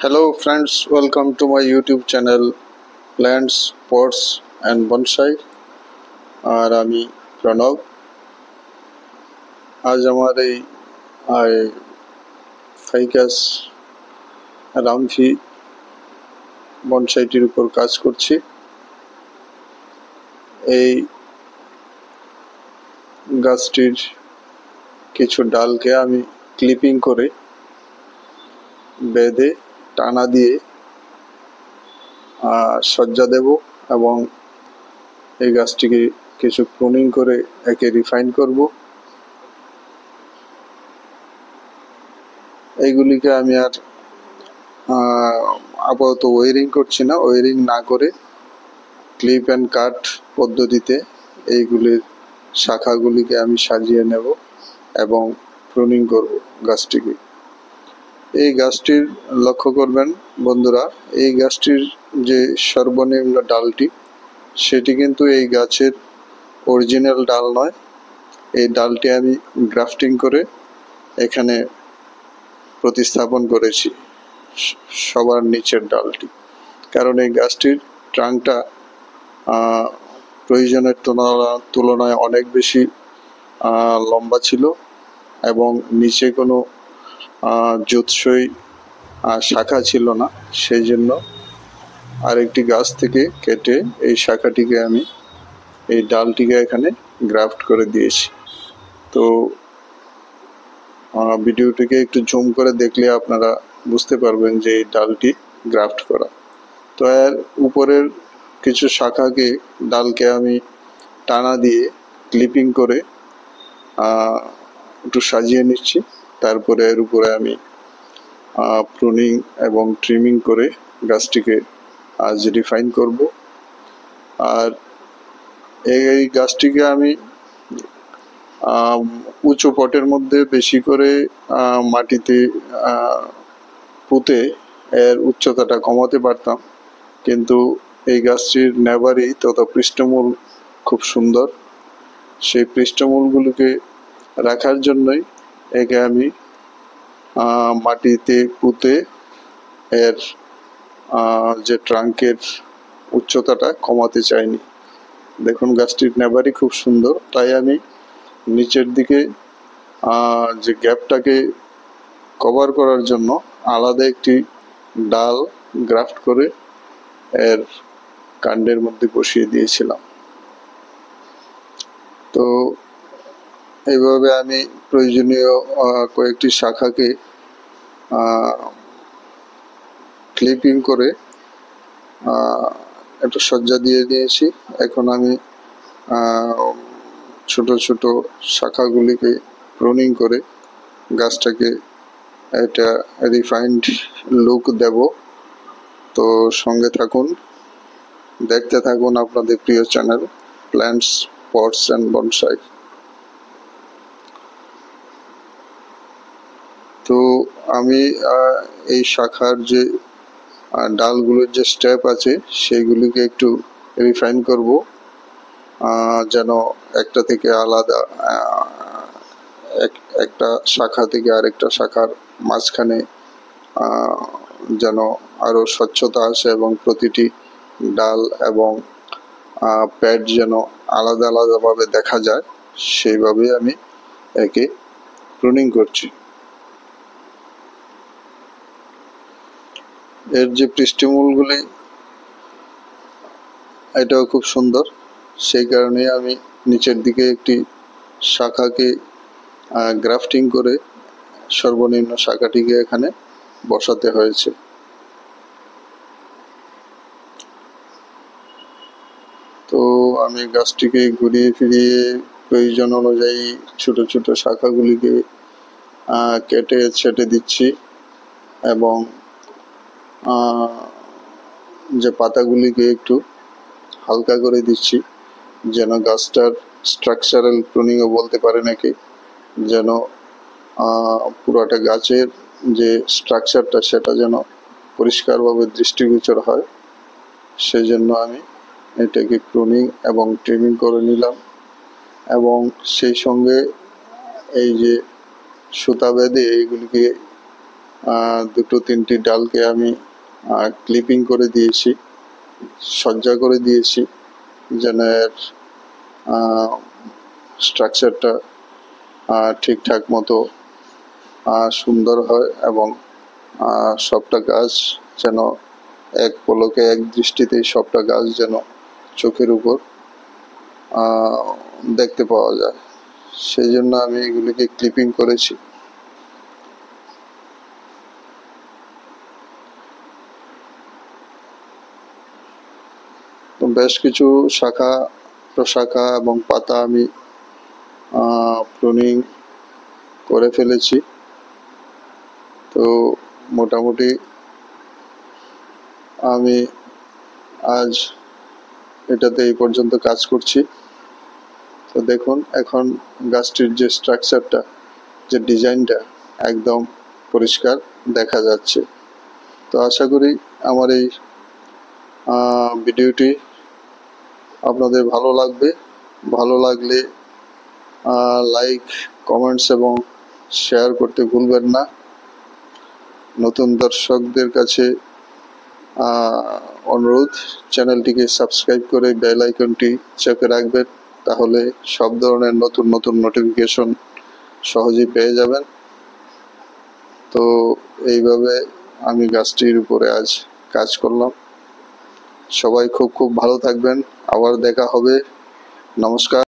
Hello friends, welcome to my YouTube channel Plants, Pots and Bonsai। আর আমি প্রণব। আজ আমার এই ফাইকাস রামফি বনসাইটির উপর কাজ করছি। এই গাছটির কিছু ডালকে আমি ক্লিপিং করে বেঁধে টানা দিয়ে সজ্জা দেব এবং এই গাছটিকে কিছু প্রুনিং করে একে রিফাইন করব। এইগুলিকে আমি আর আপাতত ওয়ারিং করছি না। ওয়ারিং না করে ক্লিপ অ্যান্ড কাট পদ্ধতিতে এইগুলির শাখাগুলিকে আমি সাজিয়ে নেব এবং প্রুনিং করব গাছটিকে। এই গাছটির লক্ষ্য করবেন বন্ধুরা, এই গাছটির যে সর্বনিম্ন ডালটি সেটি কিন্তু এই গাছের অরিজিনাল ডাল নয়। এই ডালটি আমি গ্রাফটিং করে এখানে প্রতিস্থাপন করেছি সবার নিচের ডালটি, কারণ এই গাছটির ট্রাঙ্কটা প্রয়োজনের তুলনায় অনেক বেশি লম্বা ছিল এবং নিচে কোনো জুৎসই শাখা ছিল না। সেই জন্য আরেকটি গাছ থেকে কেটে এই শাখাটিকে আমি এই ডালটিকে এখানে গ্রাফট করে দিয়েছি। তো ভিডিওটিকে একটু জুম করে দেখলে আপনারা বুঝতে পারবেন যে এই ডালটি গ্রাফট করা। তো এর উপরের কিছু শাখাকে ডালকে আমি টানা দিয়ে ক্লিপিং করে একটু সাজিয়ে নিচ্ছি। তারপরে এর উপরে আমি প্রুনিং এবং ট্রিমিং করে গাছটিকে আজ রিফাইন করব। আর এই গাছটিকে আমি উঁচু পটের মধ্যে বেশি করে মাটিতে পুঁতে এর উচ্চতাটা কমাতে পারতাম, কিন্তু এই গাছটির নেবারি তথা পৃষ্ঠমূল খুব সুন্দর। সেই পৃষ্ঠমূলগুলিকে রাখার জন্যই একে আমি মাটিতে পুঁতে এর যে ট্রাঙ্কের উচ্চতাটা কমাতে চাইনি। দেখুন গাছটির নেবারি খুব সুন্দর, তাই আমি নিচের দিকে যে গ্যাপটাকে কভার করার জন্য আলাদা একটি ডাল গ্রাফট করে এর কাণ্ডের মধ্যে বসিয়ে দিয়েছিলাম। তো এইভাবে আমি প্রয়োজনীয় কয়েকটি শাখাকে ক্লিপিং করে একটা সজ্জা দিয়ে দিয়েছি। এখন আমি ছোট ছোট শাখাগুলিকে প্রুনিং করে গাছটাকে একটা রিফাইন্ড লুক দেব। তো সঙ্গে থাকুন, দেখতে থাকুন আপনাদের প্রিয় channel plants, pots and bonsai. তো আমি এই শাখার যে ডালগুলোর যে স্টেপ আছে সেইগুলিকে একটু রিফাইন করব, যেন একটা থেকে আলাদা একটা শাখা থেকে আরেকটা শাখার মাঝখানে যেন আরো স্বচ্ছতা আসে এবং প্রতিটি ডাল এবং প্যাড যেন আলাদা আলাদাভাবে দেখা যায়, সেইভাবে আমি একে প্রুনিং করছি। এর যে পৃষ্ঠমূলগুলি এটাও খুব সুন্দর, সেই কারণে আমি নিচের দিকে একটি শাখাকে গ্রাফটিং করে সর্বনিম্ন শাখাটিকে এখানে বসাতে হয়েছে। তো আমি গাছটিকে ঘুরিয়ে ফিরিয়ে প্রয়োজন অনুযায়ী ছোট ছোট শাখাগুলিকে কেটে ছেটে দিচ্ছি এবং যে পাতাগুলিকে একটু হালকা করে দিচ্ছি, যেন গাছটার স্ট্রাকচারাল প্রুনিংও বলতে পারে নাকি, যেন পুরোটা গাছের যে স্ট্রাকচারটা সেটা যেন পরিষ্কারভাবে দৃষ্টিগোচর হয়। সেজন্য আমি এটাকে প্রুনিং এবং ট্রিমিং করে নিলাম এবং সেই সঙ্গে এই যে সুতা বেঁধে এইগুলিকে দুটো তিনটি ডালকে আমি ক্লিপিং করে দিয়েছি, সজ্জা করে দিয়েছি, যেন এর স্ট্রাকচারটা ঠিকঠাক মতো সুন্দর হয় এবং সবটা গাছ যেন এক পলকে এক দৃষ্টিতেই সবটা গাছ যেন চোখের উপর দেখতে পাওয়া যায়, সেই জন্য আমি এগুলিকে ক্লিপিং করেছি। তো বেশ কিছু শাখা প্রশাখা এবং পাতা আমি প্রুনিং করে ফেলেছি। তো মোটামুটি আমি আজ এটাতে এই পর্যন্ত কাজ করছি। তো দেখুন এখন গাছটির যে স্ট্রাকচারটা, যে ডিজাইনটা একদম পরিষ্কার দেখা যাচ্ছে। তো আশা করি আমার এই ভিডিওটি আপনাদের ভালো লাগবে। ভালো লাগলে লাইক, কমেন্টস এবং শেয়ার করতে ভুলবেন না। নতুন দর্শকদের কাছে অনুরোধ, চ্যানেলটিকে সাবস্ক্রাইব করে বেল আইকনটি চেপে রাখবেন, তাহলে সব ধরনের নতুন নতুন নোটিফিকেশন সহজেই পেয়ে যাবেন। তো এইভাবে আমি গাছটির উপরে আজ কাজ করলাম। সবাই খুব খুব ভালো থাকবেন। আবার দেখা হবে। নমস্কার।